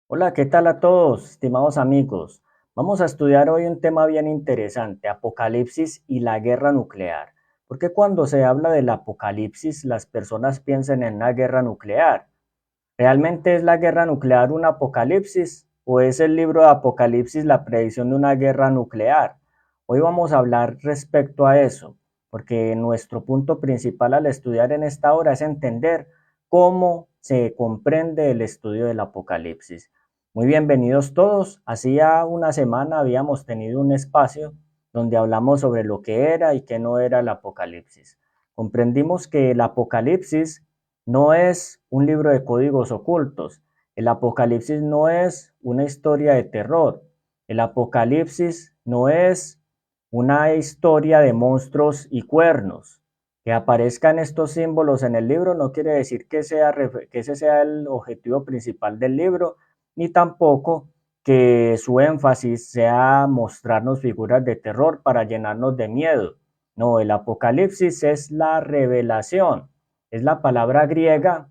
Hola, ¿qué tal a todos, estimados amigos? Vamos a estudiar hoy un tema bien interesante, Apocalipsis y la guerra nuclear. Porque cuando se habla del apocalipsis, las personas piensan en una guerra nuclear. ¿Realmente es la guerra nuclear un apocalipsis o es el libro de Apocalipsis la predicción de una guerra nuclear? Hoy vamos a hablar respecto a eso, porque nuestro punto principal al estudiar en esta hora es entender cómo se comprende el estudio del apocalipsis. Muy bienvenidos todos. Hacía una semana habíamos tenido un espacio donde hablamos sobre lo que era y qué no era el apocalipsis. Comprendimos que el apocalipsis no es un libro de códigos ocultos. El Apocalipsis no es una historia de terror. El Apocalipsis no es una historia de monstruos y cuernos. Que aparezcan estos símbolos en el libro no quiere decir que ese sea el objetivo principal del libro, ni tampoco que su énfasis sea mostrarnos figuras de terror para llenarnos de miedo. No, el Apocalipsis es la revelación, es la palabra griega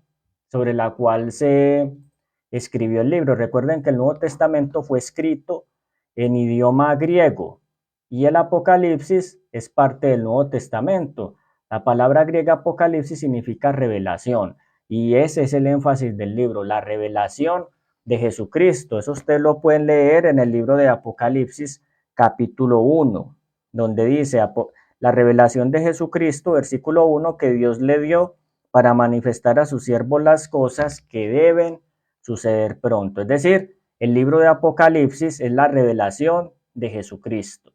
sobre la cual se escribió el libro. Recuerden que el Nuevo Testamento fue escrito en idioma griego y el Apocalipsis es parte del Nuevo Testamento. La palabra griega Apocalipsis significa revelación y ese es el énfasis del libro, la revelación de Jesucristo. Eso ustedes lo pueden leer en el libro de Apocalipsis capítulo 1, donde dice la revelación de Jesucristo, versículo 1, que Dios le dio para manifestar a sus siervos las cosas que deben suceder pronto. Es decir, el libro de Apocalipsis es la revelación de Jesucristo.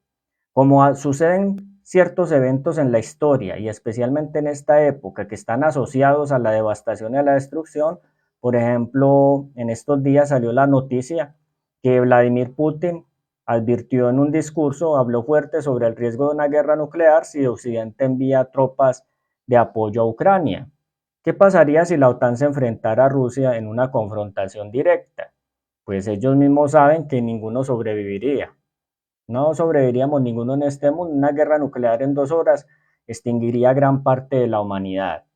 Como suceden ciertos eventos en la historia y especialmente en esta época que están asociados a la devastación y a la destrucción, por ejemplo, en estos días salió la noticia que Vladimir Putin advirtió en un discurso, habló fuerte sobre el riesgo de una guerra nuclear si Occidente envía tropas de apoyo a Ucrania. ¿Qué pasaría si la OTAN se enfrentara a Rusia en una confrontación directa? Pues ellos mismos saben que ninguno sobreviviría. No sobreviviríamos ninguno en este mundo. Una guerra nuclear en 2 horas extinguiría gran parte de la humanidad.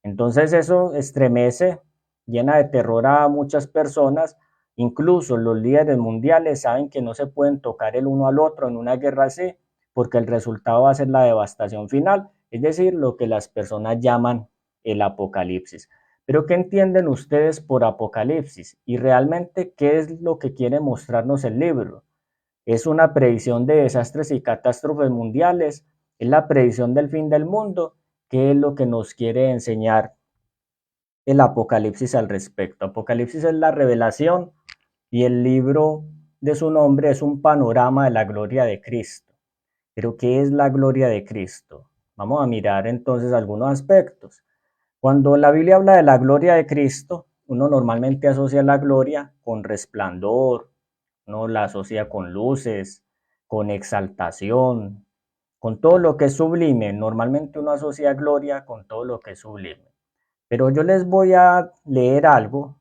Entonces eso estremece, llena de terror a muchas personas. Incluso los líderes mundiales saben que no se pueden tocar el uno al otro en una guerra así, porque el resultado va a ser la devastación final, es decir, lo que las personas llaman el apocalipsis. Pero ¿qué entienden ustedes por apocalipsis? Y realmente, ¿qué es lo que quiere mostrarnos el libro? Es una predicción de desastres y catástrofes mundiales, es la predicción del fin del mundo, que es lo que nos quiere enseñar el Apocalipsis al respecto. Apocalipsis es la revelación y el libro de su nombre es un panorama de la gloria de Cristo. Pero ¿qué es la gloria de Cristo? Vamos a mirar entonces algunos aspectos. Cuando la Biblia habla de la gloria de Cristo, uno normalmente asocia la gloria con resplandor, uno la asocia con luces, con exaltación, con todo lo que es sublime. Normalmente uno asocia gloria con todo lo que es sublime. Pero yo les voy a leer algo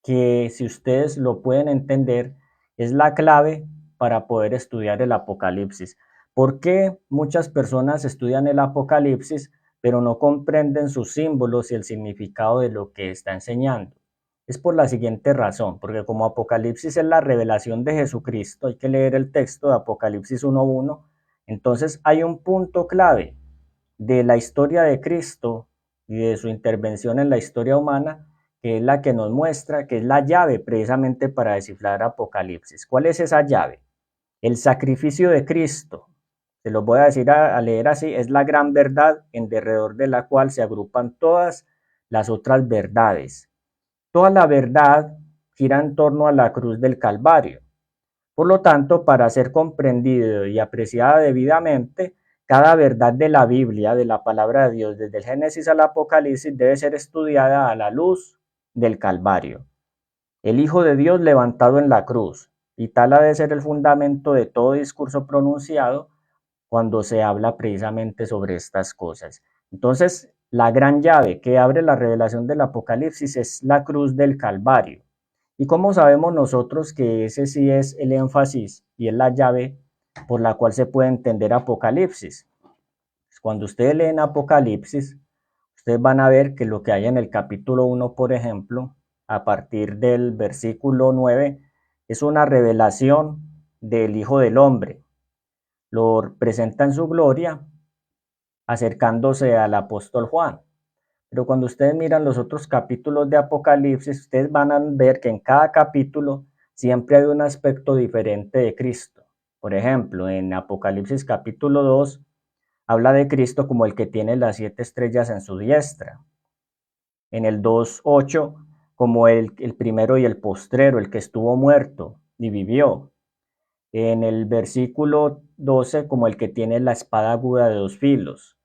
que, si ustedes lo pueden entender, es la clave para poder estudiar el Apocalipsis. ¿Por qué muchas personas estudian el Apocalipsis pero no comprenden sus símbolos y el significado de lo que está enseñando? Es por la siguiente razón, porque como Apocalipsis es la revelación de Jesucristo, hay que leer el texto de Apocalipsis 1.1, entonces hay un punto clave de la historia de Cristo y de su intervención en la historia humana, que es la que nos muestra, que es la llave precisamente para descifrar Apocalipsis. ¿Cuál es esa llave? El sacrificio de Cristo. Se los voy a decir a leer así, es la gran verdad en derredor de la cual se agrupan todas las otras verdades. Toda la verdad gira en torno a la cruz del Calvario. Por lo tanto, para ser comprendido y apreciada debidamente, cada verdad de la Biblia, de la palabra de Dios, desde el Génesis al Apocalipsis, debe ser estudiada a la luz del Calvario. El Hijo de Dios levantado en la cruz, y tal ha de ser el fundamento de todo discurso pronunciado cuando se habla precisamente sobre estas cosas. Entonces, la gran llave que abre la revelación del Apocalipsis es la cruz del Calvario. ¿Y cómo sabemos nosotros que ese sí es el énfasis y es la llave por la cual se puede entender Apocalipsis? Cuando ustedes leen Apocalipsis, ustedes van a ver que lo que hay en el capítulo 1, por ejemplo, a partir del versículo 9, es una revelación del Hijo del Hombre. Lo presenta en su gloria, acercándose al apóstol Juan. Pero cuando ustedes miran los otros capítulos de Apocalipsis, ustedes van a ver que en cada capítulo siempre hay un aspecto diferente de Cristo. Por ejemplo, en Apocalipsis capítulo 2 habla de Cristo como el que tiene las 7 estrellas en su diestra. En el 2:8 como el primero y el postrero, el que estuvo muerto y vivió. En el versículo 12 como el que tiene la espada aguda de 2 filos.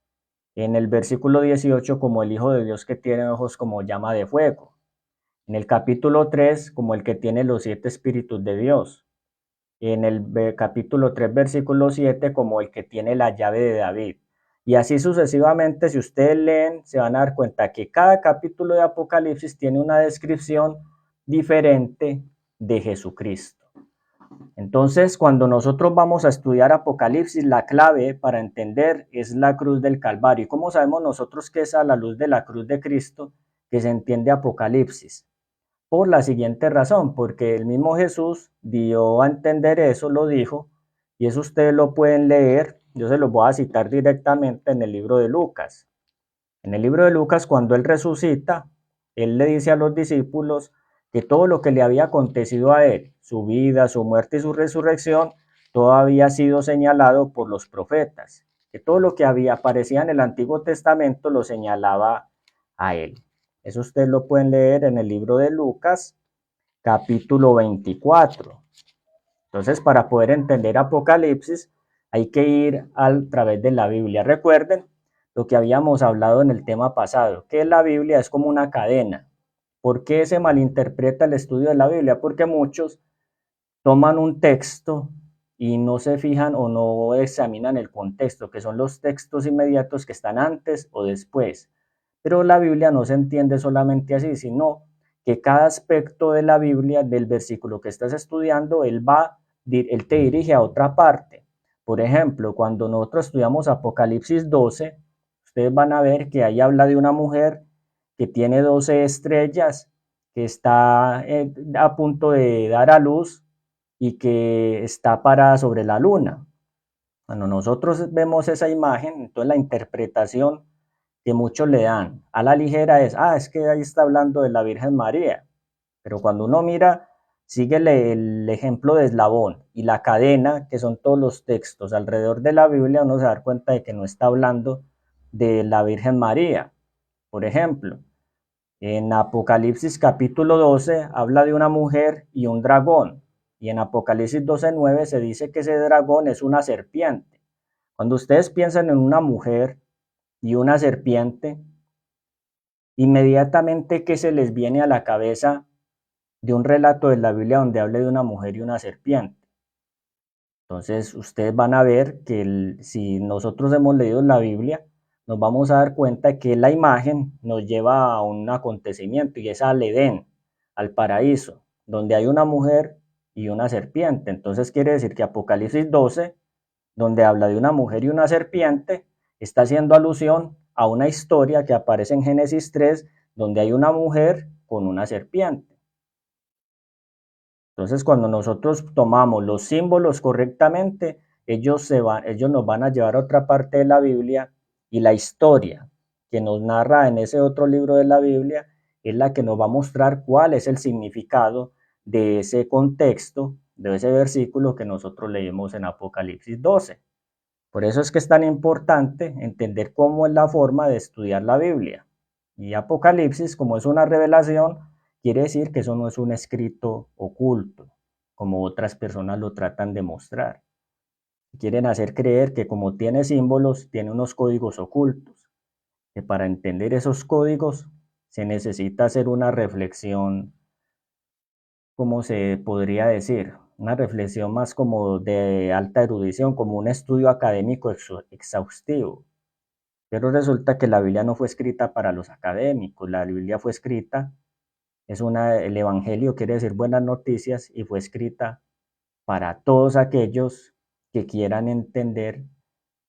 En el versículo 18 como el Hijo de Dios que tiene ojos como llama de fuego. En el capítulo 3 como el que tiene los 7 espíritus de Dios. En el capítulo 3 versículo 7 como el que tiene la llave de David. Y así sucesivamente, si ustedes leen, se van a dar cuenta que cada capítulo de Apocalipsis tiene una descripción diferente de Jesucristo. Entonces, cuando nosotros vamos a estudiar Apocalipsis, la clave para entender es la cruz del Calvario. ¿Y cómo sabemos nosotros que es a la luz de la cruz de Cristo que se entiende Apocalipsis? Por la siguiente razón, porque el mismo Jesús dio a entender eso, lo dijo, y eso ustedes lo pueden leer. Yo se los voy a citar directamente en el libro de Lucas. En el libro de Lucas, cuando él resucita, él le dice a los discípulos que todo lo que le había acontecido a él, su vida, su muerte y su resurrección, todo había sido señalado por los profetas, que todo lo que aparecía en el Antiguo Testamento lo señalaba a él. Eso ustedes lo pueden leer en el libro de Lucas, capítulo 24. Entonces, para poder entender Apocalipsis, hay que ir a través de la Biblia. Recuerden lo que habíamos hablado en el tema pasado, que la Biblia es como una cadena. ¿Por qué se malinterpreta el estudio de la Biblia? Porque muchos toman un texto y no se fijan o no examinan el contexto, que son los textos inmediatos que están antes o después. Pero la Biblia no se entiende solamente así, sino que cada aspecto de la Biblia, del versículo que estás estudiando, él te dirige a otra parte. Por ejemplo, cuando nosotros estudiamos Apocalipsis 12, ustedes van a ver que ahí habla de una mujer que tiene 12 estrellas, que está a punto de dar a luz y que está parada sobre la luna. Cuando nosotros vemos esa imagen, entonces la interpretación que muchos le dan a la ligera es que ahí está hablando de la Virgen María. Pero cuando uno mira, sigue el ejemplo de eslabón y la cadena, que son todos los textos alrededor de la Biblia, uno se da cuenta de que no está hablando de la Virgen María. Por ejemplo, en Apocalipsis capítulo 12 habla de una mujer y un dragón. Y en Apocalipsis 12:9 se dice que ese dragón es una serpiente. Cuando ustedes piensan en una mujer y una serpiente, inmediatamente que se les viene a la cabeza de un relato de la Biblia donde hable de una mujer y una serpiente. Entonces ustedes van a ver que si nosotros hemos leído la Biblia, nos vamos a dar cuenta que la imagen nos lleva a un acontecimiento y es al Edén, al paraíso, donde hay una mujer y una serpiente. Entonces quiere decir que Apocalipsis 12, donde habla de una mujer y una serpiente, está haciendo alusión a una historia que aparece en Génesis 3, donde hay una mujer con una serpiente. Entonces, cuando nosotros tomamos los símbolos correctamente, ellos nos van a llevar a otra parte de la Biblia y la historia que nos narra en ese otro libro de la Biblia es la que nos va a mostrar cuál es el significado de ese contexto, de ese versículo que nosotros leemos en Apocalipsis 12. Por eso es que es tan importante entender cómo es la forma de estudiar la Biblia. Y Apocalipsis, como es una revelación, quiere decir que eso no es un escrito oculto, como otras personas lo tratan de mostrar. Quieren hacer creer que como tiene símbolos, tiene unos códigos ocultos, que para entender esos códigos se necesita hacer una reflexión, ¿cómo se podría decir? Una reflexión más como de alta erudición, como un estudio académico exhaustivo. Pero resulta que la Biblia no fue escrita para los académicos, la Biblia fue escrita, el Evangelio quiere decir buenas noticias y fue escrita para todos aquellos que quieran entender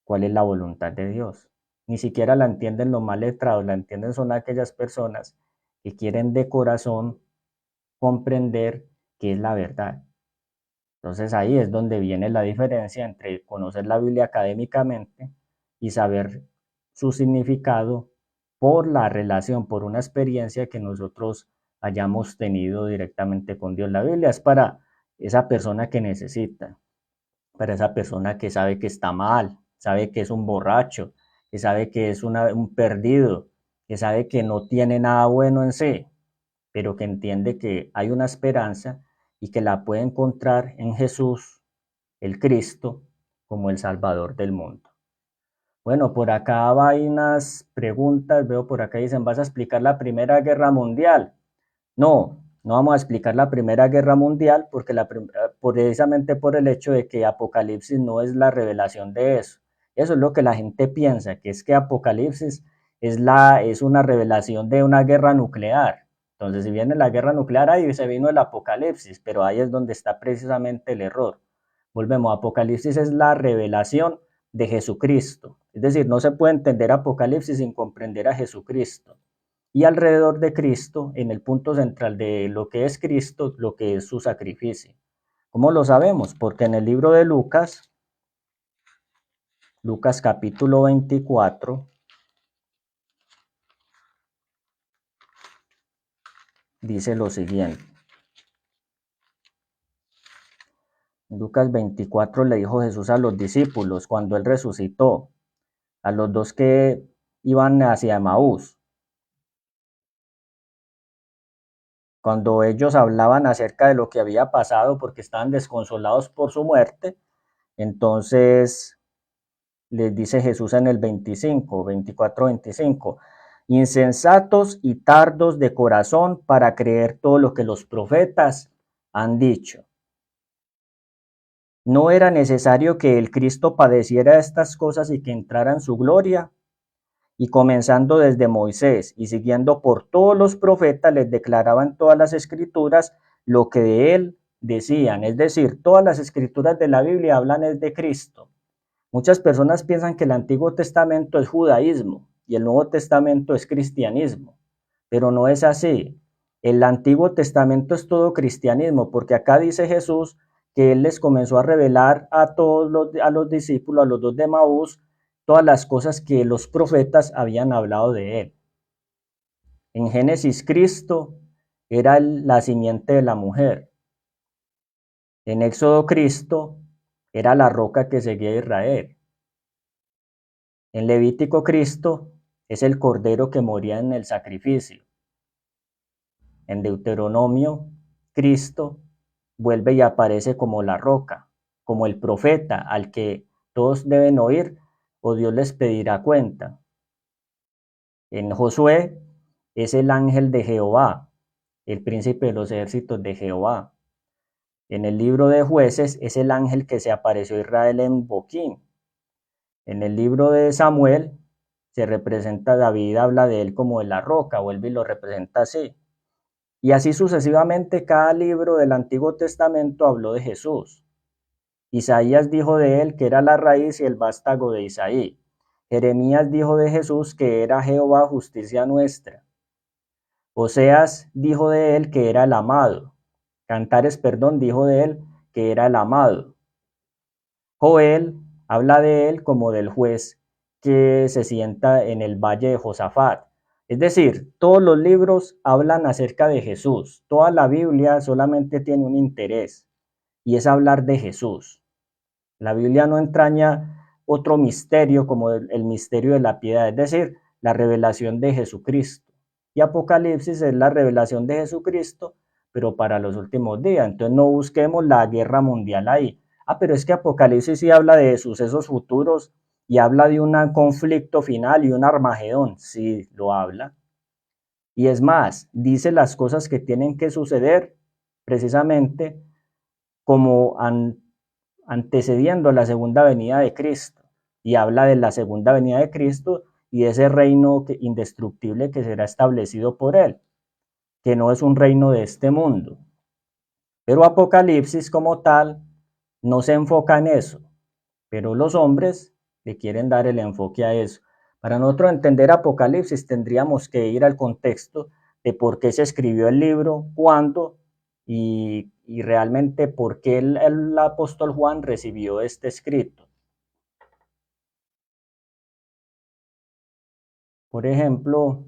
cuál es la voluntad de Dios. Ni siquiera la entienden los mal letrados, la entienden son aquellas personas que quieren de corazón comprender qué es la verdad. Entonces ahí es donde viene la diferencia entre conocer la Biblia académicamente y saber su significado por la relación, por una experiencia que nosotros hayamos tenido directamente con Dios. La Biblia es para esa persona que necesita, para esa persona que sabe que está mal, sabe que es un borracho, que sabe que es un perdido, que sabe que no tiene nada bueno en sí, pero que entiende que hay una esperanza y que la puede encontrar en Jesús, el Cristo, como el Salvador del mundo. Bueno, por acá hay unas preguntas, veo por acá dicen, ¿vas a explicar la Primera Guerra Mundial? No, no vamos a explicar la Primera Guerra Mundial porque precisamente por el hecho de que Apocalipsis no es la revelación de eso. Eso es lo que la gente piensa, que es que Apocalipsis es una revelación de una guerra nuclear. Entonces, si viene la guerra nuclear, ahí se vino el Apocalipsis, pero ahí es donde está precisamente el error. Volvemos, Apocalipsis es la revelación de Jesucristo. Es decir, no se puede entender Apocalipsis sin comprender a Jesucristo. Y alrededor de Cristo, en el punto central de lo que es Cristo, lo que es su sacrificio. ¿Cómo lo sabemos? Porque en el libro de Lucas, Lucas capítulo 24, dice lo siguiente. En Lucas 24 le dijo Jesús a los discípulos cuando él resucitó, a los dos que iban hacia Emaús, cuando ellos hablaban acerca de lo que había pasado porque estaban desconsolados por su muerte, entonces les dice Jesús en el 24, 25, insensatos y tardos de corazón para creer todo lo que los profetas han dicho. ¿No era necesario que el Cristo padeciera estas cosas y que entrara en su gloria? Y comenzando desde Moisés y siguiendo por todos los profetas, les declaraban todas las escrituras lo que de él decían. Es decir, todas las escrituras de la Biblia hablan es de Cristo. Muchas personas piensan que el Antiguo Testamento es judaísmo y el Nuevo Testamento es cristianismo, pero no es así. El Antiguo Testamento es todo cristianismo, porque acá dice Jesús que él les comenzó a revelar a los discípulos, a los dos de Maús, todas las cosas que los profetas habían hablado de él. En Génesis, Cristo era la simiente de la mujer. En Éxodo, Cristo era la roca que seguía a Israel. En Levítico, Cristo es el cordero que moría en el sacrificio. En Deuteronomio, Cristo vuelve y aparece como la roca, como el profeta al que todos deben oír o Dios les pedirá cuenta. En Josué es el ángel de Jehová, el príncipe de los ejércitos de Jehová. En el libro de Jueces es el ángel que se apareció a Israel en Boquín. En el libro de Samuel se representa a David, habla de él como de la roca, vuelve y lo representa así. Y así sucesivamente cada libro del Antiguo Testamento habló de Jesús. Isaías dijo de él que era la raíz y el vástago de Isaí. Jeremías dijo de Jesús que era Jehová justicia nuestra. Oseas dijo de él que era el amado. Cantares, perdón, dijo de él que era el amado. Joel habla de él como del juez que se sienta en el valle de Josafat. Es decir, todos los libros hablan acerca de Jesús. Toda la Biblia solamente tiene un interés y es hablar de Jesús. La Biblia no entraña otro misterio como el misterio de la piedad, es decir, la revelación de Jesucristo. Y Apocalipsis es la revelación de Jesucristo, pero para los últimos días. Entonces no busquemos la guerra mundial ahí. Pero es que Apocalipsis sí habla de sucesos futuros y habla de un conflicto final y un Armagedón. Sí, lo habla. Y es más, dice las cosas que tienen que suceder precisamente como antecediendo la segunda venida de Cristo. Y habla de la segunda venida de Cristo y de ese reino indestructible que será establecido por él, que no es un reino de este mundo. Pero Apocalipsis como tal no se enfoca en eso, pero los hombres le quieren dar el enfoque a eso. Para nosotros entender Apocalipsis tendríamos que ir al contexto de por qué se escribió el libro, cuándo y realmente por qué el apóstol Juan recibió este escrito. Por ejemplo,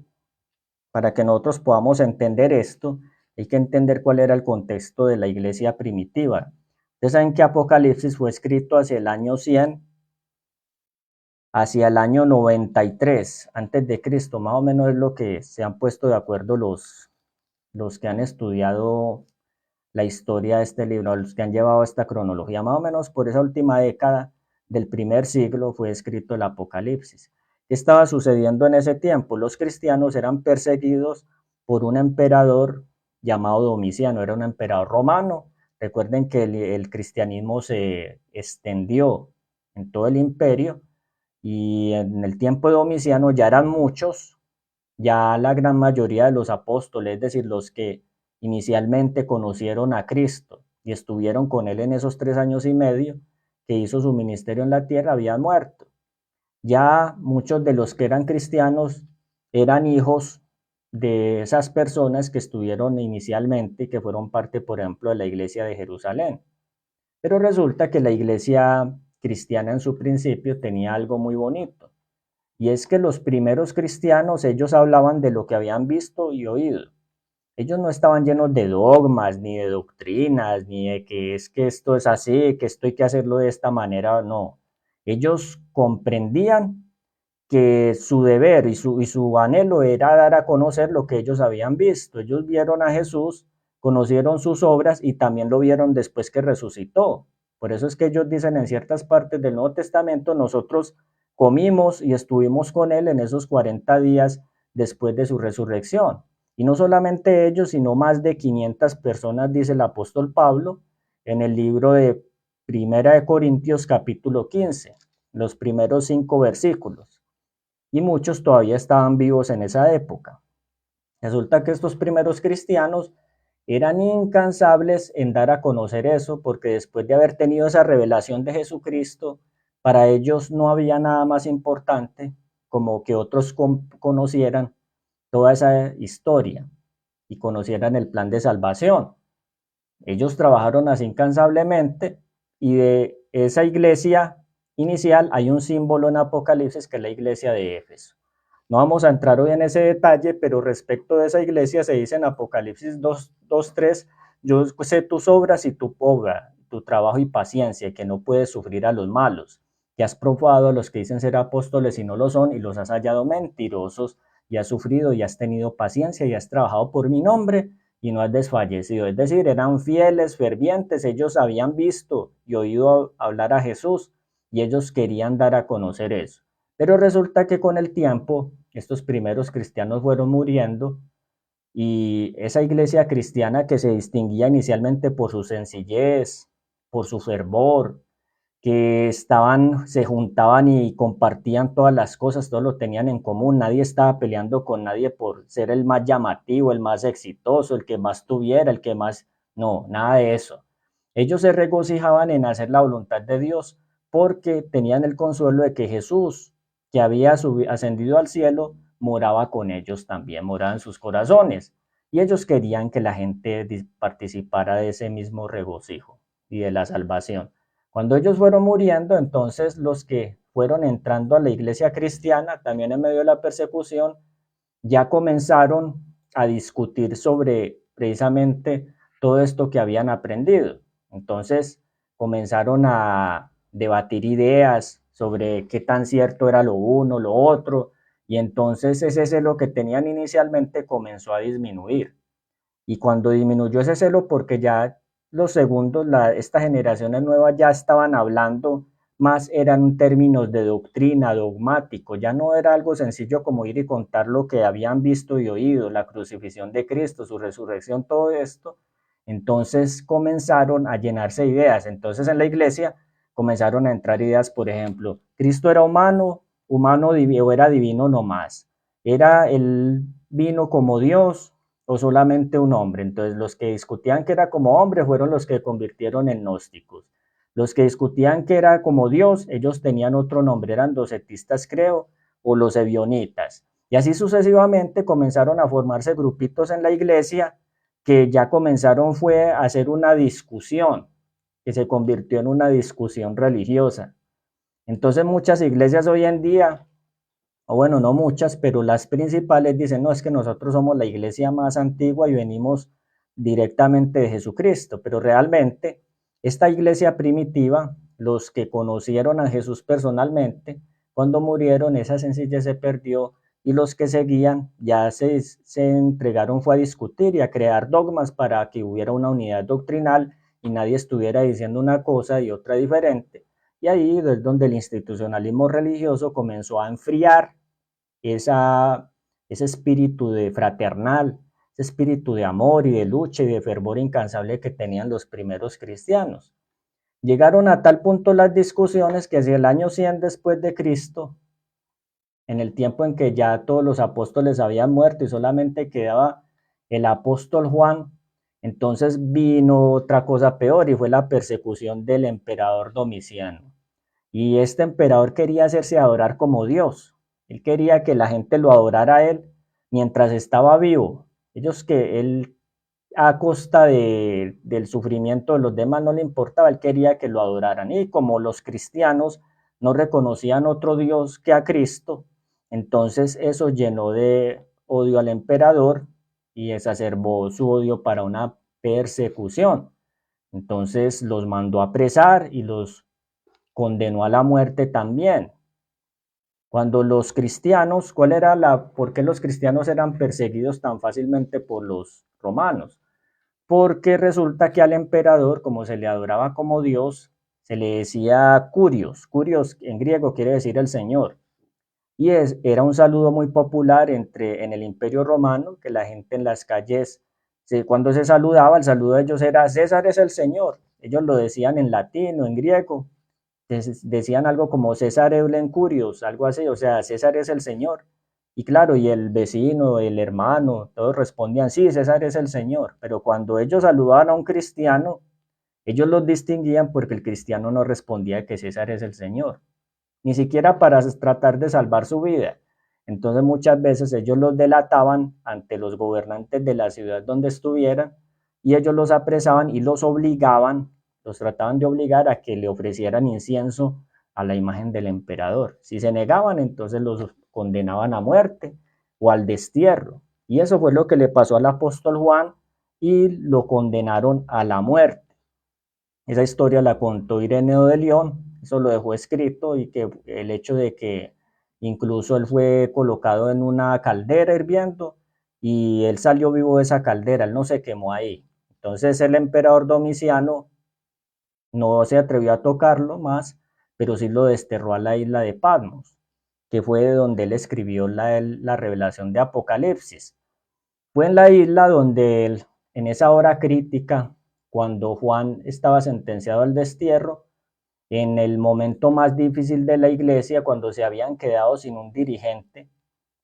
para que nosotros podamos entender esto, hay que entender cuál era el contexto de la iglesia primitiva. Ustedes saben que Apocalipsis fue escrito hacia el año 100, hacia el año 93 antes de Cristo, más o menos es lo que se han puesto de acuerdo los que han estudiado la historia de este libro, los que han llevado esta cronología, más o menos por esa última década del primer siglo fue escrito el Apocalipsis. ¿Qué estaba sucediendo en ese tiempo? Los cristianos eran perseguidos por un emperador llamado Domiciano, era un emperador romano. Recuerden que el cristianismo se extendió en todo el imperio y en el tiempo de Domiciano ya eran muchos, ya la gran mayoría de los apóstoles, es decir, los que inicialmente conocieron a Cristo y estuvieron con él en esos 3 años y medio que hizo su ministerio en la tierra, habían muerto. Ya muchos de los que eran cristianos eran hijos de esas personas que estuvieron inicialmente y que fueron parte, por ejemplo, de la iglesia de Jerusalén. Pero resulta que la iglesia cristiana en su principio tenía algo muy bonito. Y es que los primeros cristianos, ellos hablaban de lo que habían visto y oído. Ellos no estaban llenos de dogmas, ni de doctrinas, ni de que es que esto es así, que esto hay que hacerlo de esta manera, no. Ellos comprendían que su deber y su anhelo era dar a conocer lo que ellos habían visto. Ellos vieron a Jesús, conocieron sus obras y también lo vieron después que resucitó. Por eso es que ellos dicen en ciertas partes del Nuevo Testamento, nosotros comimos y estuvimos con él en esos 40 días después de su resurrección. Y no solamente ellos, sino más de 500 personas, dice el apóstol Pablo en el libro de Primera de Corintios capítulo 15, los primeros 5 versículos. Y muchos todavía estaban vivos en esa época. Resulta que estos primeros cristianos eran incansables en dar a conocer eso, porque después de haber tenido esa revelación de Jesucristo, para ellos no había nada más importante como que otros conocieran toda esa historia y conocieran el plan de salvación. Ellos trabajaron así incansablemente y de esa iglesia inicial hay un símbolo en Apocalipsis que es la iglesia de Éfeso. No vamos a entrar hoy en ese detalle, pero respecto de esa iglesia se dice en Apocalipsis 2:3, yo sé tus obras y tu obra, tu trabajo y paciencia, que no puedes sufrir a los malos, que has probado a los que dicen ser apóstoles y no lo son, y los has hallado mentirosos, y has sufrido y has tenido paciencia y has trabajado por mi nombre y no has desfallecido. Es decir, eran fieles, fervientes, ellos habían visto y oído hablar a Jesús y ellos querían dar a conocer eso. Pero resulta que con el tiempo estos primeros cristianos fueron muriendo y esa iglesia cristiana que se distinguía inicialmente por su sencillez, por su fervor, que se juntaban y compartían todas las cosas, todo lo tenían en común, nadie estaba peleando con nadie por ser el más llamativo, el más exitoso, el que más tuviera, el que más, no, nada de eso. Ellos se regocijaban en hacer la voluntad de Dios porque tenían el consuelo de que Jesús, que había ascendido al cielo, moraba con ellos también, moraba en sus corazones. Y ellos querían que la gente participara de ese mismo regocijo y de la salvación. Cuando ellos fueron muriendo, entonces los que fueron entrando a la iglesia cristiana, también en medio de la persecución, ya comenzaron a discutir sobre precisamente todo esto que habían aprendido. Entonces comenzaron a debatir ideas sobre qué tan cierto era lo uno, lo otro, y entonces ese celo que tenían inicialmente comenzó a disminuir. Y cuando disminuyó ese celo, porque ya los segundos, estas generaciones nuevas ya estaban hablando más, eran términos de doctrina, dogmático, ya no era algo sencillo como ir y contar lo que habían visto y oído, la crucifixión de Cristo, su resurrección, todo esto. Entonces comenzaron a llenarse ideas. Entonces en la iglesia comenzaron a entrar ideas, por ejemplo, Cristo era humano, humano o era divino nomás. Era el vino como Dios, o solamente un hombre. Entonces los que discutían que era como hombre fueron los que convirtieron en gnósticos. Los que discutían que era como Dios, ellos tenían otro nombre, eran docetistas creo, o los ebionitas. Y así sucesivamente comenzaron a formarse grupitos en la iglesia que ya comenzaron fue a hacer una discusión, que se convirtió en una discusión religiosa. Entonces muchas iglesias hoy en día, o bueno, no muchas, pero las principales dicen, no, es que nosotros somos la iglesia más antigua y venimos directamente de Jesucristo, pero realmente esta iglesia primitiva, los que conocieron a Jesús personalmente, cuando murieron esa sencillez se perdió y los que seguían ya se entregaron fue a discutir y a crear dogmas para que hubiera una unidad doctrinal y nadie estuviera diciendo una cosa y otra diferente. Y ahí es donde el institucionalismo religioso comenzó a enfriar esa, ese espíritu de fraternal, ese espíritu de amor y de lucha y de fervor incansable que tenían los primeros cristianos. Llegaron a tal punto las discusiones que hacia el año 100 después de Cristo, en el tiempo en que ya todos los apóstoles habían muerto y solamente quedaba el apóstol Juan, entonces vino otra cosa peor y fue la persecución del emperador Domiciano. Y este emperador quería hacerse adorar como Dios. Él quería que la gente lo adorara a él mientras estaba vivo. Ellos que él a costa del sufrimiento de los demás no le importaba, él quería que lo adoraran. Y como los cristianos no reconocían otro Dios que a Cristo, entonces eso llenó de odio al emperador y exacerbó su odio para una persecución. Entonces los mandó a apresar y los condenó a la muerte también. Cuando los cristianos, ¿por qué los cristianos eran perseguidos tan fácilmente por los romanos? Porque resulta que al emperador, como se le adoraba como Dios, se le decía curios. Curios en griego quiere decir el Señor. Y era un saludo muy popular en el Imperio Romano, que la gente en las calles, cuando se saludaba, el saludo de ellos era César es el Señor. Ellos lo decían en latín o en griego. Decían algo como César Eulen Curios, algo así, o sea, César es el Señor. Y claro, y el vecino, el hermano, todos respondían, sí, César es el Señor. Pero cuando ellos saludaban a un cristiano, ellos los distinguían porque el cristiano no respondía que César es el Señor, ni siquiera para tratar de salvar su vida. Entonces muchas veces ellos los delataban ante los gobernantes de la ciudad donde estuvieran y ellos los apresaban y los obligaban, los trataban de obligar a que le ofrecieran incienso a la imagen del emperador. Si se negaban, entonces los condenaban a muerte o al destierro. Y eso fue lo que le pasó al apóstol Juan y lo condenaron a la muerte. Esa historia la contó Ireneo de León, eso lo dejó escrito y que el hecho de que incluso él fue colocado en una caldera hirviendo y él salió vivo de esa caldera, él no se quemó ahí. Entonces el emperador Domiciano no se atrevió a tocarlo más, pero sí lo desterró a la isla de Patmos, que fue de donde él escribió la revelación de Apocalipsis. Fue en la isla donde él, en esa hora crítica, cuando Juan estaba sentenciado al destierro, en el momento más difícil de la iglesia, cuando se habían quedado sin un dirigente,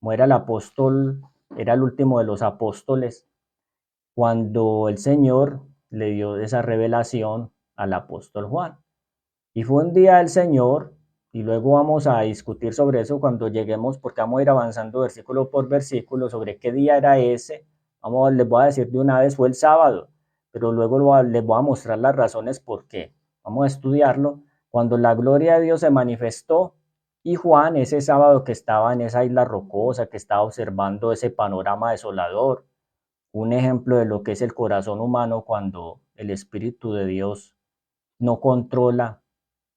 como era el apóstol, era el último de los apóstoles, cuando el Señor le dio esa revelación al apóstol Juan. Y fue un día del Señor, y luego vamos a discutir sobre eso cuando lleguemos, porque vamos a ir avanzando versículo por versículo sobre qué día era ese. Les voy a decir de una vez, fue el sábado, pero luego les voy a mostrar las razones por qué. Vamos a estudiarlo. Cuando la gloria de Dios se manifestó y Juan, ese sábado que estaba en esa isla rocosa, que estaba observando ese panorama desolador, un ejemplo de lo que es el corazón humano cuando el Espíritu de Dios no controla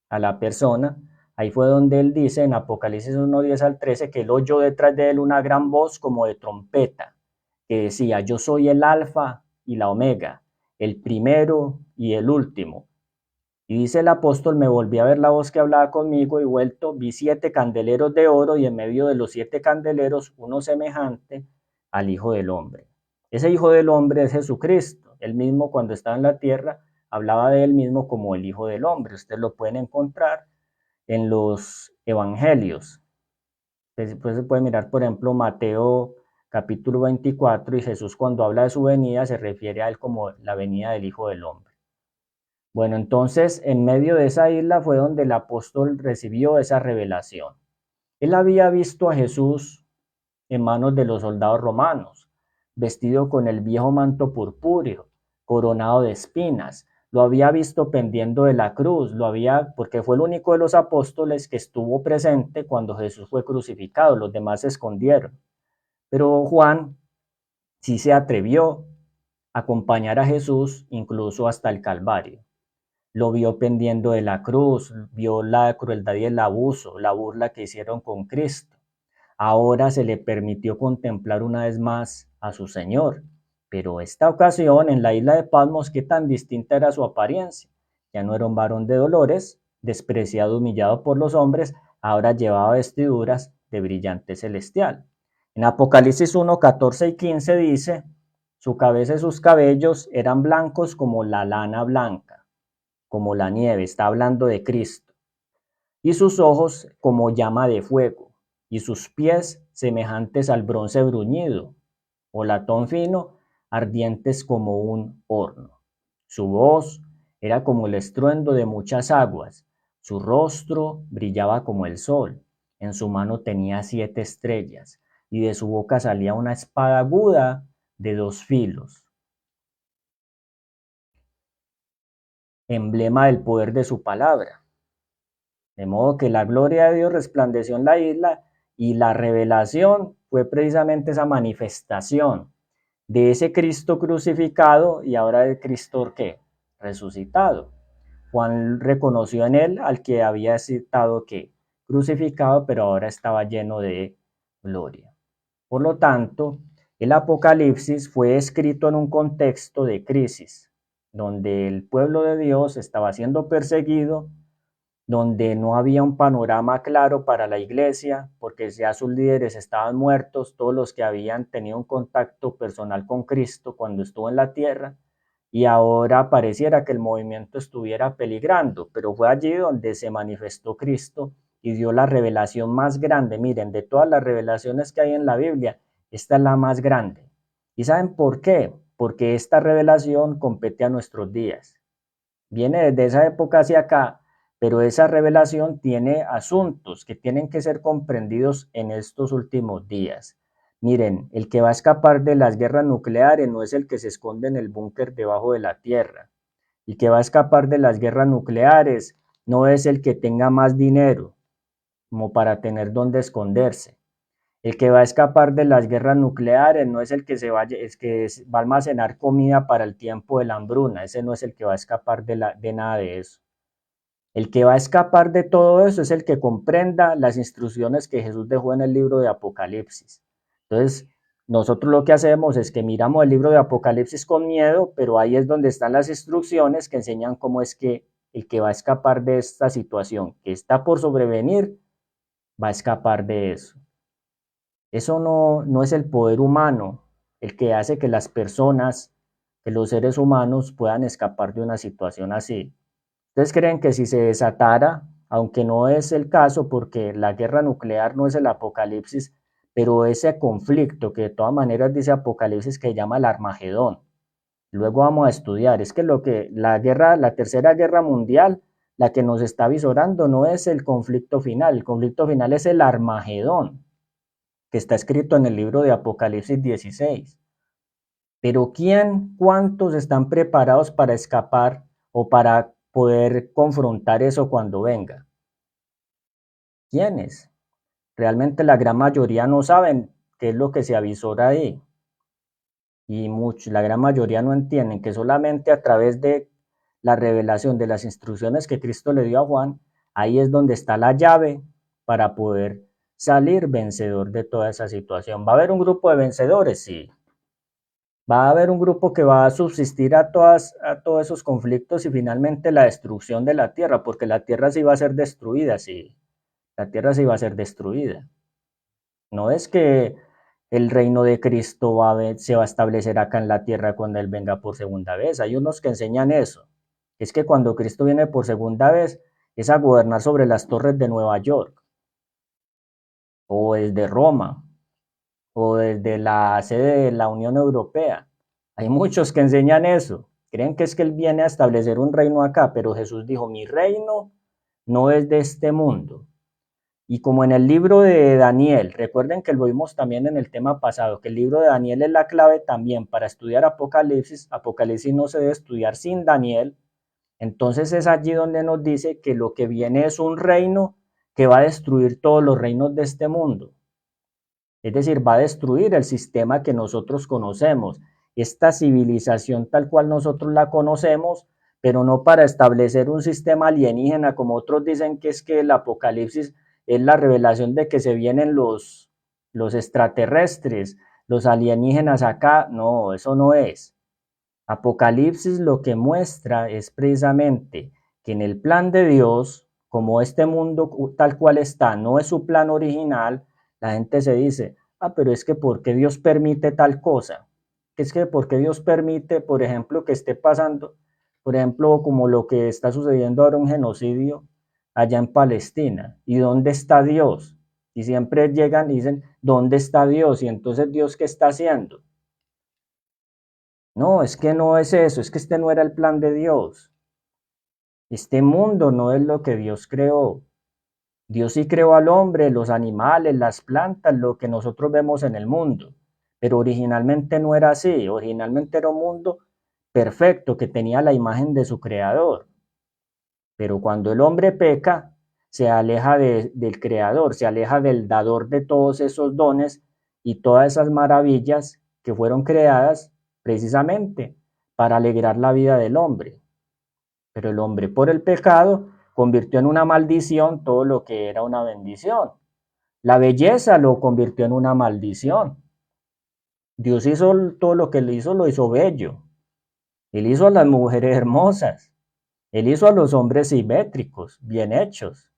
a la persona. Ahí fue donde él dice en Apocalipsis 1:10 al 13 que él oyó detrás de él una gran voz como de trompeta que decía, yo soy el alfa y la omega, el primero y el último. Y dice el apóstol, me volví a ver la voz que hablaba conmigo y vuelto, vi 7 candeleros de oro y en medio de los 7 candeleros uno semejante al Hijo del Hombre. Ese Hijo del Hombre es Jesucristo. Él mismo cuando estaba en la tierra hablaba de él mismo como el Hijo del Hombre. Ustedes lo pueden encontrar en los evangelios. Después se puede mirar, por ejemplo, Mateo capítulo 24 y Jesús cuando habla de su venida se refiere a él como la venida del Hijo del Hombre. Bueno, entonces en medio de esa isla fue donde el apóstol recibió esa revelación. Él había visto a Jesús en manos de los soldados romanos, vestido con el viejo manto purpúreo, coronado de espinas. Lo había visto pendiendo de la cruz, porque fue el único de los apóstoles que estuvo presente cuando Jesús fue crucificado, los demás se escondieron. Pero Juan sí se atrevió a acompañar a Jesús incluso hasta el Calvario. Lo vio pendiendo de la cruz, vio la crueldad y el abuso, la burla que hicieron con Cristo. Ahora se le permitió contemplar una vez más a su Señor, pero esta ocasión en la isla de Patmos, qué tan distinta era su apariencia. Ya no era un varón de dolores, despreciado, humillado por los hombres, ahora llevaba vestiduras de brillante celestial. En Apocalipsis 1, 14 y 15 dice, su cabeza y sus cabellos eran blancos como la lana blanca, como la nieve, está hablando de Cristo, y sus ojos como llama de fuego, y sus pies semejantes al bronce bruñido, o latón fino, ardientes como un horno. Su voz era como el estruendo de muchas aguas, su rostro brillaba como el sol, en su mano tenía 7 estrellas, y de su boca salía una espada aguda de 2 filos, emblema del poder de su palabra. De modo que la gloria de Dios resplandeció en la isla y la revelación fue precisamente esa manifestación de ese Cristo crucificado y ahora de Cristo ¿qué? Resucitado. Juan reconoció en él al que había citado que crucificado, pero ahora estaba lleno de gloria. Por lo tanto, el Apocalipsis fue escrito en un contexto de crisis, donde el pueblo de Dios estaba siendo perseguido, donde no había un panorama claro para la iglesia, porque ya sus líderes estaban muertos, todos los que habían tenido un contacto personal con Cristo cuando estuvo en la tierra, y ahora pareciera que el movimiento estuviera peligrando, pero fue allí donde se manifestó Cristo y dio la revelación más grande. Miren, de todas las revelaciones que hay en la Biblia, esta es la más grande. ¿Y saben por qué? Porque esta revelación compete a nuestros días. Viene desde esa época hacia acá, pero esa revelación tiene asuntos que tienen que ser comprendidos en estos últimos días. Miren, el que va a escapar de las guerras nucleares no es el que se esconde en el búnker debajo de la tierra. El que va a escapar de las guerras nucleares no es el que tenga más dinero como para tener dónde esconderse. El que va a escapar de las guerras nucleares no es el que va a almacenar comida para el tiempo de la hambruna. Ese no es el que va a escapar de nada de eso. El que va a escapar de todo eso es el que comprenda las instrucciones que Jesús dejó en el libro de Apocalipsis. Entonces, nosotros lo que hacemos es que miramos el libro de Apocalipsis con miedo, pero ahí es donde están las instrucciones que enseñan cómo es que el que va a escapar de esta situación que está por sobrevenir, va a escapar de eso. Eso no es el poder humano el que hace que las personas, que los seres humanos puedan escapar de una situación así. ¿Ustedes creen que si se desatara, aunque no es el caso porque la guerra nuclear no es el apocalipsis, pero ese conflicto que de todas maneras dice Apocalipsis que llama el Armagedón, luego vamos a estudiar, es que la tercera guerra mundial, la que nos está visorando no es el conflicto final es el Armagedón, que está escrito en el libro de Apocalipsis 16. Pero cuántos están preparados para escapar o para poder confrontar eso cuando venga? ¿Quiénes? Realmente la gran mayoría no saben qué es lo que se avisora ahí. Y la gran mayoría no entienden que solamente a través de la revelación de las instrucciones que Cristo le dio a Juan, ahí es donde está la llave para poder salir vencedor de toda esa situación. ¿Va a haber un grupo de vencedores? Sí. Va a haber un grupo que va a subsistir a todos esos conflictos y finalmente la destrucción de la tierra, porque la tierra sí va a ser destruida, sí. La tierra sí va a ser destruida. No es que el reino de Cristo se va a establecer acá en la tierra cuando Él venga por segunda vez. Hay unos que enseñan eso. Es que cuando Cristo viene por segunda vez es a gobernar sobre las torres de Nueva York o desde Roma o desde la sede de la Unión Europea. Hay muchos que enseñan eso. Creen que es que Él viene a establecer un reino acá, pero Jesús dijo, mi reino no es de este mundo. Y como en el libro de Daniel, recuerden que lo vimos también en el tema pasado, que el libro de Daniel es la clave también para estudiar Apocalipsis. Apocalipsis no se debe estudiar sin Daniel. Entonces es allí donde nos dice que lo que viene es un reino que va a destruir todos los reinos de este mundo. Es decir, va a destruir el sistema que nosotros conocemos, esta civilización tal cual nosotros la conocemos, pero no para establecer un sistema alienígena, como otros dicen que es que el apocalipsis es la revelación de que se vienen los extraterrestres, los alienígenas acá. No, eso no es. Apocalipsis lo que muestra es precisamente que en el plan de Dios, como este mundo tal cual está, no es su plan original, la gente se dice, pero es que ¿por qué Dios permite tal cosa? Es que ¿por qué Dios permite, por ejemplo, que esté pasando, por ejemplo, como lo que está sucediendo ahora, un genocidio allá en Palestina? ¿Y dónde está Dios? Y siempre llegan y dicen, ¿dónde está Dios? Y entonces Dios, ¿qué está haciendo? No, es que no es eso, es que este no era el plan de Dios. Este mundo no es lo que Dios creó. Dios sí creó al hombre, los animales, las plantas, lo que nosotros vemos en el mundo. Pero originalmente no era así. Originalmente era un mundo perfecto que tenía la imagen de su creador. Pero cuando el hombre peca, se aleja del creador, se aleja del dador de todos esos dones y todas esas maravillas que fueron creadas precisamente para alegrar la vida del hombre. Pero el hombre por el pecado convirtió en una maldición todo lo que era una bendición. La belleza lo convirtió en una maldición. Dios hizo todo lo hizo bello. Él hizo a las mujeres hermosas. Él hizo a los hombres simétricos, bien hechos.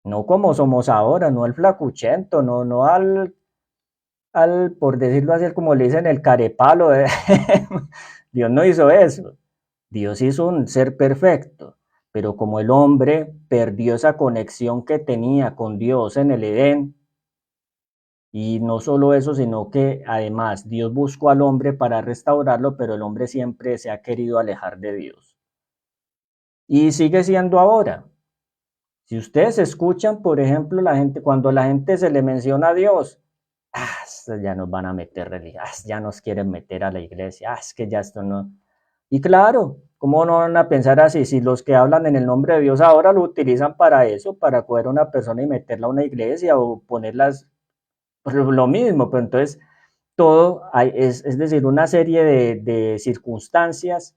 No como somos ahora, no el flacuchento, no por decirlo así, como le dicen, el carepalo. Dios no hizo eso. Dios hizo un ser perfecto, pero como el hombre perdió esa conexión que tenía con Dios en el Edén, y no solo eso, sino que además Dios buscó al hombre para restaurarlo, pero el hombre siempre se ha querido alejar de Dios. Y sigue siendo ahora. Si ustedes escuchan, por ejemplo, cuando la gente se le menciona a Dios, ya nos van a meter religión, ya nos quieren meter a la iglesia, es que ya esto no. Y claro, ¿cómo no van a pensar así? Si los que hablan en el nombre de Dios ahora lo utilizan para eso, para coger a una persona y meterla a una iglesia o ponerlas, pues lo mismo, pero entonces todo es decir, una serie de circunstancias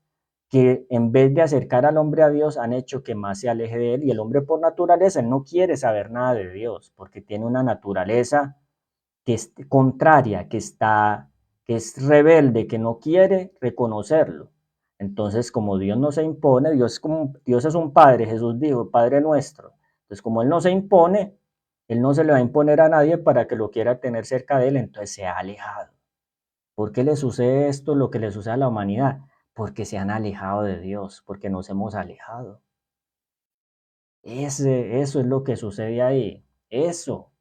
que en vez de acercar al hombre a Dios han hecho que más se aleje de él, y el hombre por naturaleza él no quiere saber nada de Dios porque tiene una naturaleza que es contraria, que es rebelde, que no quiere reconocerlo. Entonces, como Dios no se impone, Dios es un padre, Jesús dijo, Padre nuestro. Entonces, como Él no se impone, Él no se le va a imponer a nadie para que lo quiera tener cerca de Él, entonces se ha alejado. ¿Por qué le sucede esto, lo que le sucede a la humanidad? Porque se han alejado de Dios, porque nos hemos alejado. Eso es lo que sucede ahí. Eso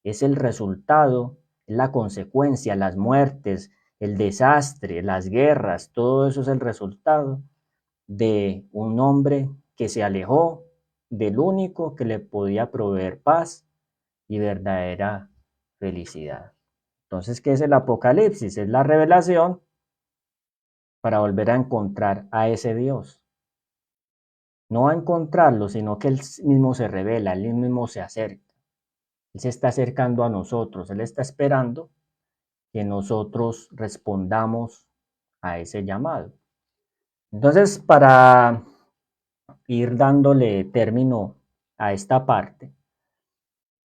es el resultado, es la consecuencia, las muertes, el desastre, las guerras, todo eso es el resultado de un hombre que se alejó del único que le podía proveer paz y verdadera felicidad. Entonces, ¿qué es el Apocalipsis? Es la revelación para volver a encontrar a ese Dios. No a encontrarlo, sino que Él mismo se revela, Él mismo se acerca. Él se está acercando a nosotros, Él está esperando que nosotros respondamos a ese llamado. Entonces, para ir dándole término a esta parte,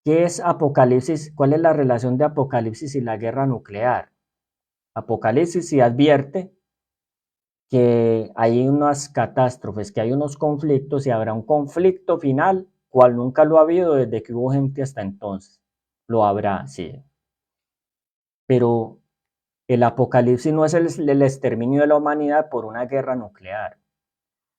¿qué es Apocalipsis? ¿Cuál es la relación de Apocalipsis y la guerra nuclear? Apocalipsis sí advierte que hay unas catástrofes, que hay unos conflictos y habrá un conflicto final, cual nunca lo ha habido desde que hubo gente hasta entonces. Lo habrá, sí. Pero el apocalipsis no es el exterminio de la humanidad por una guerra nuclear.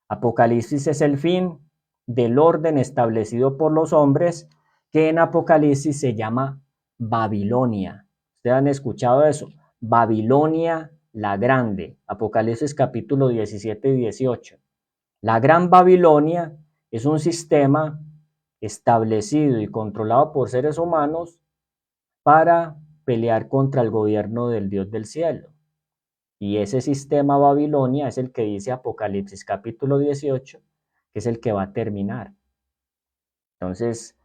Apocalipsis es el fin del orden establecido por los hombres, que en Apocalipsis se llama Babilonia. ¿Ustedes han escuchado eso? Babilonia la Grande, Apocalipsis capítulo 17 y 18. La Gran Babilonia es un sistema establecido y controlado por seres humanos para pelear contra el gobierno del Dios del cielo. Y ese sistema Babilonia es el que dice Apocalipsis capítulo 18, que es el que va a terminar. Entonces,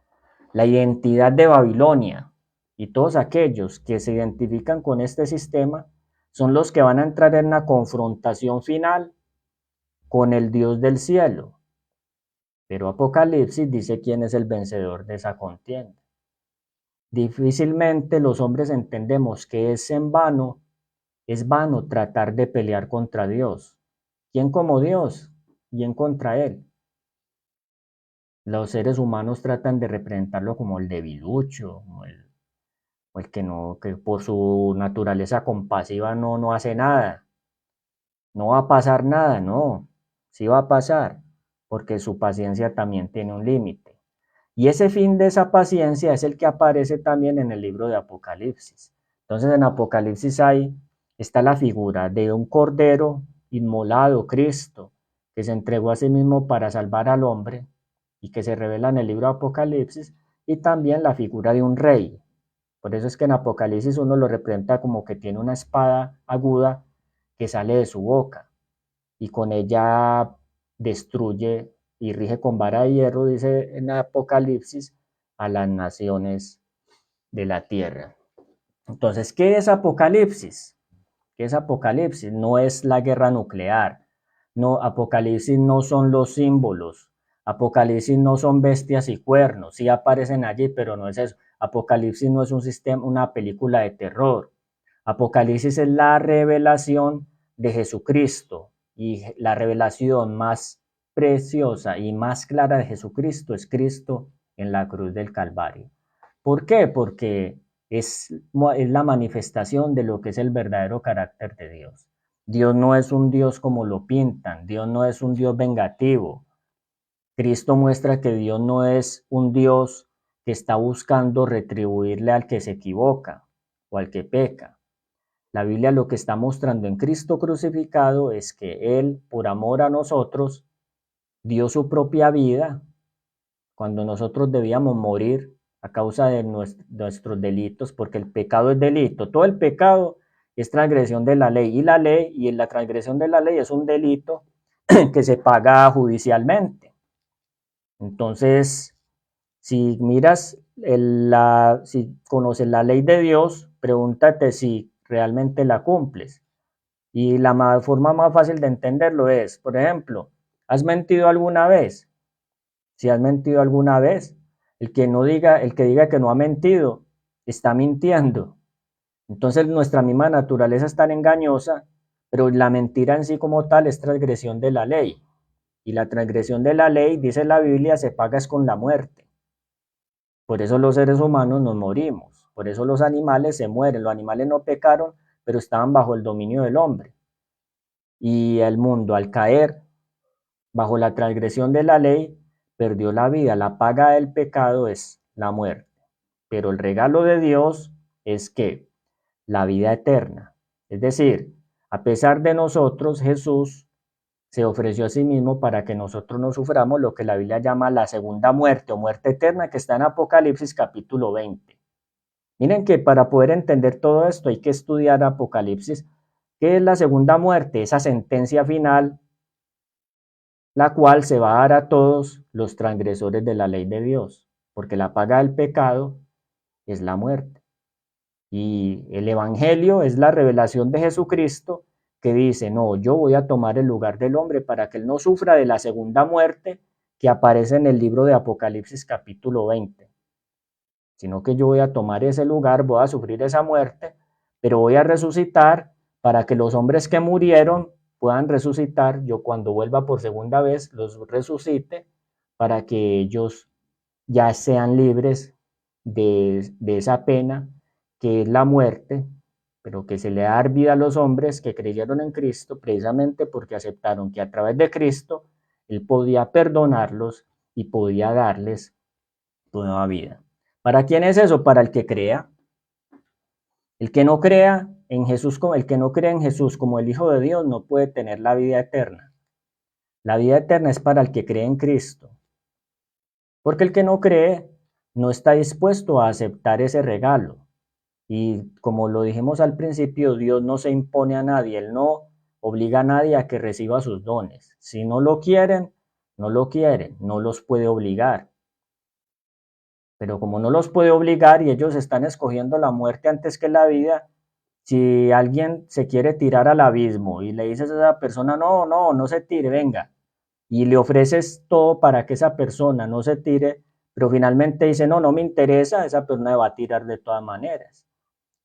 la identidad de Babilonia y todos aquellos que se identifican con este sistema son los que van a entrar en una confrontación final con el Dios del cielo. Pero Apocalipsis dice quién es el vencedor de esa contienda. Difícilmente los hombres entendemos que es vano tratar de pelear contra Dios. ¿Quién como Dios? ¿Quién contra Él? Los seres humanos tratan de representarlo como el debilucho, o el que no, que por su naturaleza compasiva no hace nada. No va a pasar nada, no. Sí va a pasar, porque su paciencia también tiene un límite. Y ese fin de esa paciencia es el que aparece también en el libro de Apocalipsis. Entonces en Apocalipsis está la figura de un cordero inmolado, Cristo, que se entregó a sí mismo para salvar al hombre y que se revela en el libro de Apocalipsis, y también la figura de un rey. Por eso es que en Apocalipsis uno lo representa como que tiene una espada aguda que sale de su boca y con ella destruye y rige con vara de hierro, dice en Apocalipsis, a las naciones de la tierra. Entonces, ¿qué es Apocalipsis? ¿Qué es Apocalipsis? No es la guerra nuclear. No, Apocalipsis no son los símbolos. Apocalipsis no son bestias y cuernos. Sí aparecen allí, pero no es eso. Apocalipsis no es un sistema, una película de terror. Apocalipsis es la revelación de Jesucristo, y la revelación más preciosa y más clara de Jesucristo es Cristo en la cruz del Calvario. ¿Por qué? Porque es la manifestación de lo que es el verdadero carácter de Dios. Dios no es un Dios como lo pintan, Dios no es un Dios vengativo. Cristo muestra que Dios no es un Dios que está buscando retribuirle al que se equivoca o al que peca. La Biblia lo que está mostrando en Cristo crucificado es que Él, por amor a nosotros, dio su propia vida cuando nosotros debíamos morir a causa de nuestros delitos, porque el pecado es delito. Todo el pecado es transgresión de la ley, y la transgresión de la ley es un delito que se paga judicialmente. Entonces, si miras, si conoces la ley de Dios, pregúntate si realmente la cumples. Y la forma más fácil de entenderlo es, por ejemplo, ¿has mentido alguna vez? Si has mentido alguna vez, el que diga que no ha mentido, está mintiendo. Entonces nuestra misma naturaleza es tan engañosa, pero la mentira en sí como tal es transgresión de la ley. Y la transgresión de la ley, dice la Biblia, se paga es con la muerte. Por eso los seres humanos nos morimos. Por eso los animales se mueren. Los animales no pecaron, pero estaban bajo el dominio del hombre. Y el mundo, al caer bajo la transgresión de la ley, perdió la vida. La paga del pecado es la muerte. Pero el regalo de Dios es que la vida eterna. Es decir, a pesar de nosotros, Jesús se ofreció a sí mismo para que nosotros no suframos lo que la Biblia llama la segunda muerte o muerte eterna, que está en Apocalipsis capítulo 20. Miren que para poder entender todo esto hay que estudiar Apocalipsis. ¿Qué es la segunda muerte? Esa sentencia final, la cual se va a dar a todos los transgresores de la ley de Dios, porque la paga del pecado es la muerte. Y el Evangelio es la revelación de Jesucristo que dice, no, yo voy a tomar el lugar del hombre para que él no sufra de la segunda muerte que aparece en el libro de Apocalipsis capítulo 20, sino que yo voy a tomar ese lugar, voy a sufrir esa muerte, pero voy a resucitar para que los hombres que murieron puedan resucitar, yo cuando vuelva por segunda vez los resucite para que ellos ya sean libres de esa pena que es la muerte, pero que se le da vida a los hombres que creyeron en Cristo precisamente porque aceptaron que a través de Cristo Él podía perdonarlos y podía darles nueva vida. ¿Para quién es eso? Para el que crea. El que no crea en Jesús, el que no cree en Jesús como el Hijo de Dios no puede tener la vida eterna. La vida eterna es para el que cree en Cristo. Porque el que no cree no está dispuesto a aceptar ese regalo. Y como lo dijimos al principio, Dios no se impone a nadie, Él no obliga a nadie a que reciba sus dones. Si no lo quieren, no lo quieren, no los puede obligar. Pero como no los puede obligar y ellos están escogiendo la muerte antes que la vida, si alguien se quiere tirar al abismo y le dices a esa persona, no, no, no se tire, venga, y le ofreces todo para que esa persona no se tire, pero finalmente dice, no, no me interesa, esa persona va a tirar de todas maneras.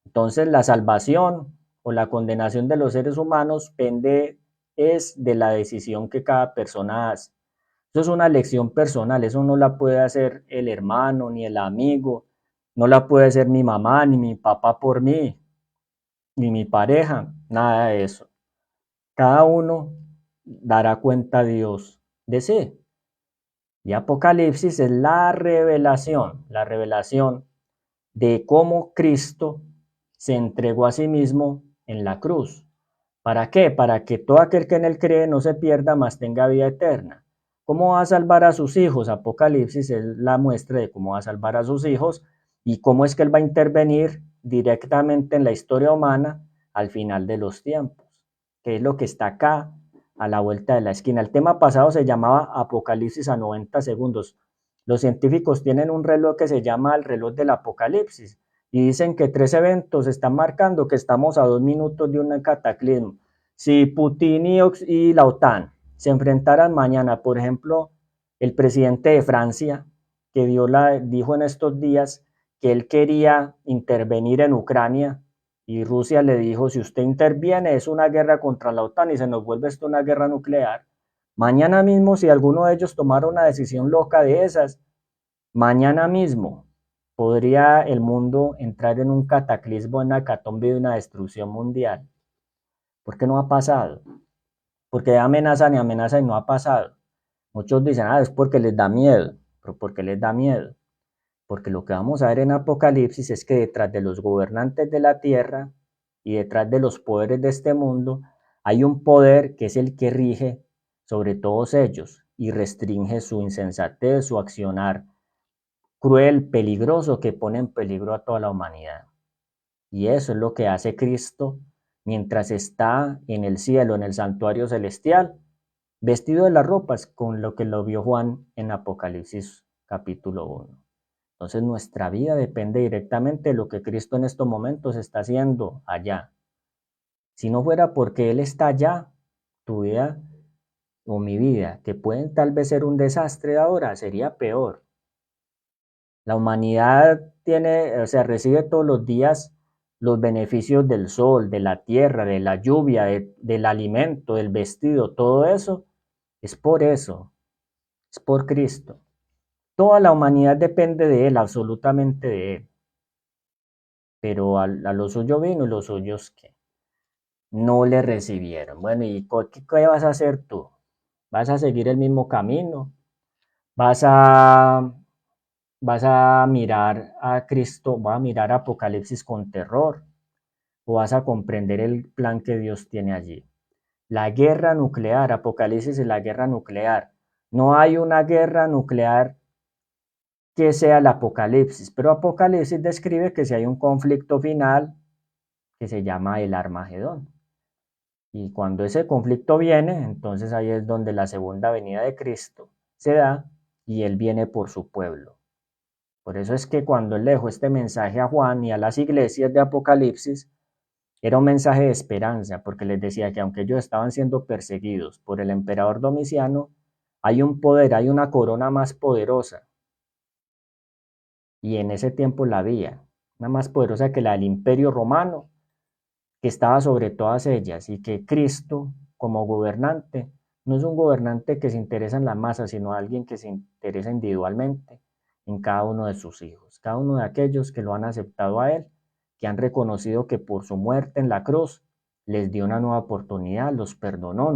Entonces la salvación o la condenación de los seres humanos pende es de la decisión que cada persona hace. Eso es una elección personal, eso no la puede hacer el hermano ni el amigo, no la puede hacer mi mamá ni mi papá por mí, ni mi pareja, nada de eso. Cada uno dará cuenta a Dios de sí. Y Apocalipsis es la revelación de cómo Cristo se entregó a sí mismo en la cruz. ¿Para qué? Para que todo aquel que en él cree no se pierda, mas tenga vida eterna. ¿Cómo va a salvar a sus hijos? Apocalipsis es la muestra de cómo va a salvar a sus hijos y cómo es que él va a intervenir directamente en la historia humana al final de los tiempos, que es lo que está acá a la vuelta de la esquina. El tema pasado se llamaba Apocalipsis a 90 segundos. Los científicos tienen un reloj que se llama el reloj del Apocalipsis y dicen que 3 eventos están marcando que estamos a 2 minutos de un cataclismo. Si Putin y la OTAN se enfrentaran mañana, por ejemplo, el presidente de Francia, que dijo en estos días que él quería intervenir en Ucrania y Rusia le dijo, si usted interviene es una guerra contra la OTAN y se nos vuelve esto una guerra nuclear. Mañana mismo, si alguno de ellos tomara una decisión loca de esas, mañana mismo podría el mundo entrar en un cataclismo, en una hecatombe de una destrucción mundial. ¿Por qué no ha pasado? Porque amenazan y amenazan y no ha pasado. Muchos dicen, es porque les da miedo. ¿Pero por qué les da miedo? Porque lo que vamos a ver en Apocalipsis es que detrás de los gobernantes de la tierra y detrás de los poderes de este mundo hay un poder que es el que rige sobre todos ellos y restringe su insensatez, su accionar cruel, peligroso, que pone en peligro a toda la humanidad. Y eso es lo que hace Cristo mientras está en el cielo, en el santuario celestial, vestido de las ropas, con lo que lo vio Juan en Apocalipsis capítulo 1. Entonces nuestra vida depende directamente de lo que Cristo en estos momentos está haciendo allá. Si no fuera porque Él está allá, tu vida o mi vida, que pueden tal vez ser un desastre ahora, sería peor. La humanidad tiene, o sea, recibe todos los días los beneficios del sol, de la tierra, de la lluvia, del alimento, del vestido, todo eso es por eso, es por Cristo. Toda la humanidad depende de Él, absolutamente de Él. Pero a lo suyo vino y los suyos que no le recibieron. Bueno, ¿y qué vas a hacer tú? ¿Vas a seguir el mismo camino? ¿Vas a vas a mirar a Cristo, vas a mirar Apocalipsis con terror o vas a comprender el plan que Dios tiene allí? La guerra nuclear, Apocalipsis es la guerra nuclear. No hay una guerra nuclear que sea el Apocalipsis, pero Apocalipsis describe que si hay un conflicto final que se llama el Armagedón. Y cuando ese conflicto viene, entonces ahí es donde la segunda venida de Cristo se da y Él viene por su pueblo. Por eso es que cuando él le dejó este mensaje a Juan y a las iglesias de Apocalipsis, era un mensaje de esperanza, porque les decía que aunque ellos estaban siendo perseguidos por el emperador Domiciano, hay un poder, hay una corona más poderosa, y en ese tiempo la había, una más poderosa que la del imperio romano, que estaba sobre todas ellas, y que Cristo, como gobernante, no es un gobernante que se interesa en la masa, sino alguien que se interesa individualmente en cada uno de sus hijos, cada uno de aquellos que lo han aceptado a Él, que han reconocido que por su muerte en la cruz les dio una nueva oportunidad, los perdonó,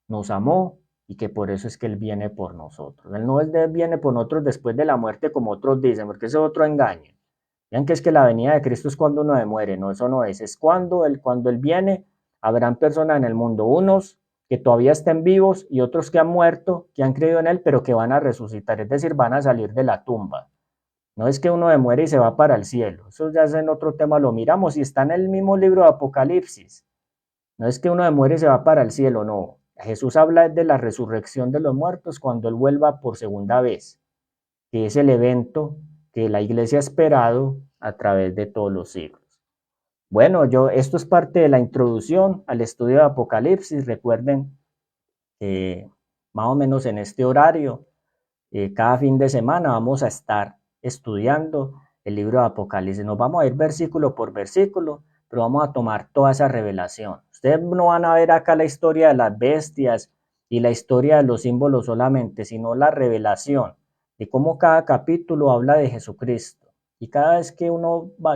nos amó y que por eso es que Él viene por nosotros. Él no es de, viene por nosotros después de la muerte como otros dicen, porque ese es otro engaño. Vean que es que la venida de Cristo es cuando uno muere, no, eso no es cuando él viene, habrán personas en el mundo, unos que todavía estén vivos y otros que han muerto, que han creído en Él, pero que van a resucitar, es decir, van a salir de la tumba. No es que uno se muere y se va para el cielo, eso ya es en otro tema, lo miramos y está en el mismo libro de Apocalipsis. No es que uno se muere y se va para el cielo, no. Jesús habla de la resurrección de los muertos cuando Él vuelva por segunda vez, que es el evento que la iglesia ha esperado a través de todos los siglos. Bueno, esto es parte de la introducción al estudio de Apocalipsis. Recuerden que más o menos en este horario, cada fin de semana vamos a estar estudiando el libro de Apocalipsis. Nos vamos a ir versículo por versículo, pero vamos a tomar toda esa revelación. Ustedes no van a ver acá la historia de las bestias y la historia de los símbolos solamente, sino la revelación de cómo cada capítulo habla de Jesucristo. Y cada vez que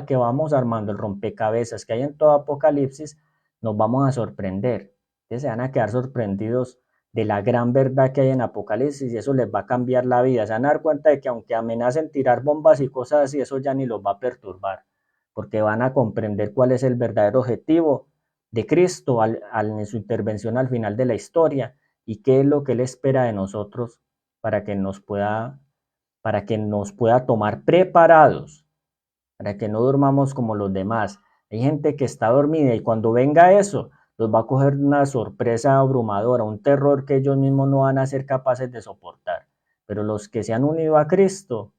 que vamos armando el rompecabezas que hay en todo Apocalipsis, nos vamos a sorprender. Ustedes se van a quedar sorprendidos de la gran verdad que hay en Apocalipsis y eso les va a cambiar la vida. Se van a dar cuenta de que aunque amenacen tirar bombas y cosas así, eso ya ni los va a perturbar, porque van a comprender cuál es el verdadero objetivo de Cristo en su intervención al final de la historia y qué es lo que Él espera de nosotros para que nos pueda tomar preparados, para que no durmamos como los demás. Hay gente que está dormida y cuando venga eso, los va a coger una sorpresa abrumadora, un terror que ellos mismos no van a ser capaces de soportar. Pero los que se han unido a Cristo,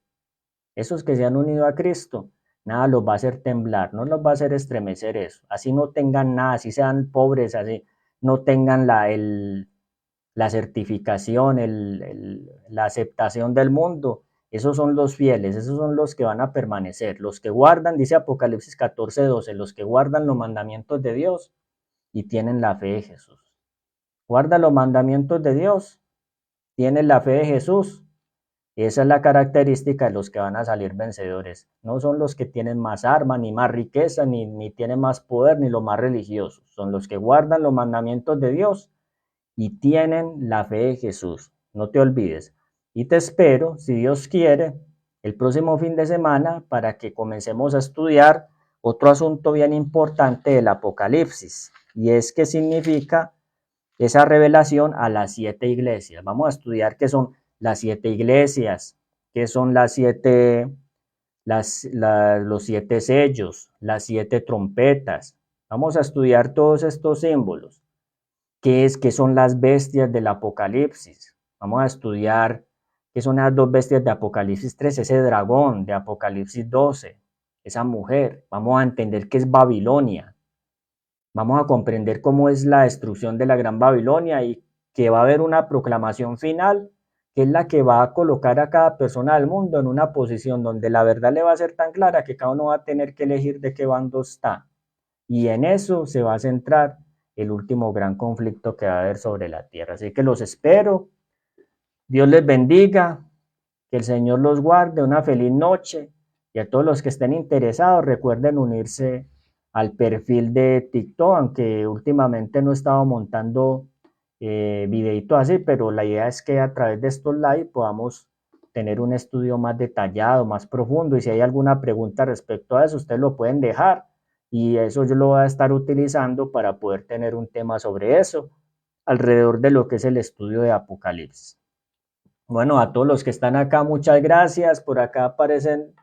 esos que se han unido a Cristo, nada los va a hacer temblar, no los va a hacer estremecer eso. Así no tengan nada, así sean pobres, así no tengan la certificación, la aceptación del mundo. Esos son los fieles, esos son los que van a permanecer, los que guardan, dice Apocalipsis 14:12, los que guardan los mandamientos de Dios y tienen la fe de Jesús. Guarda los mandamientos de Dios, tienen la fe de Jesús. Esa es la característica de los que van a salir vencedores. No son los que tienen más armas, ni más riqueza, ni tienen más poder, ni los más religiosos. Son los que guardan los mandamientos de Dios y tienen la fe de Jesús. No te olvides. Y te espero, si Dios quiere, el próximo fin de semana para que comencemos a estudiar otro asunto bien importante del Apocalipsis. Y es qué significa esa revelación a las 7 iglesias. Vamos a estudiar qué son las 7 iglesias, qué son los 7 sellos, las 7 trompetas. Vamos a estudiar todos estos símbolos. ¿Qué son las bestias del Apocalipsis? Vamos a estudiar qué son las dos bestias de Apocalipsis 3, ese dragón de Apocalipsis 12, esa mujer. Vamos a entender qué es Babilonia. Vamos a comprender cómo es la destrucción de la Gran Babilonia y que va a haber una proclamación final, que es la que va a colocar a cada persona del mundo en una posición donde la verdad le va a ser tan clara que cada uno va a tener que elegir de qué bando está. Y en eso se va a centrar el último gran conflicto que va a haber sobre la tierra. Así que los espero. Dios les bendiga, que el Señor los guarde, una feliz noche. Y a todos los que estén interesados, recuerden unirse al perfil de TikTok, aunque últimamente no he estado montando videitos así, pero la idea es que a través de estos live podamos tener un estudio más detallado, más profundo. Y si hay alguna pregunta respecto a eso, ustedes lo pueden dejar. Y eso yo lo voy a estar utilizando para poder tener un tema sobre eso, alrededor de lo que es el estudio de Apocalipsis. Bueno, a todos los que están acá, muchas gracias. Por acá aparecen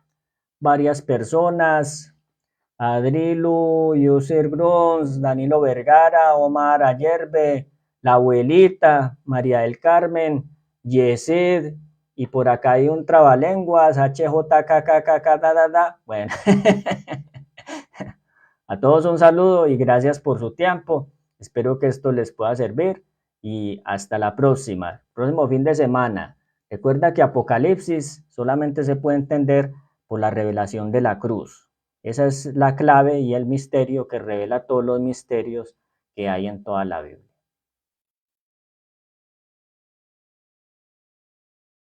varias personas. Adrilu, User Bruns, Danilo Vergara, Omar Ayerbe, la abuelita, María del Carmen, Yesid, y por acá hay un trabalenguas, HJKKKK, bueno. A todos un saludo y gracias por su tiempo. Espero que esto les pueda servir y hasta la próxima. Próximo fin de semana. Recuerda que Apocalipsis solamente se puede entender por la revelación de la cruz. Esa es la clave y el misterio que revela todos los misterios que hay en toda la Biblia.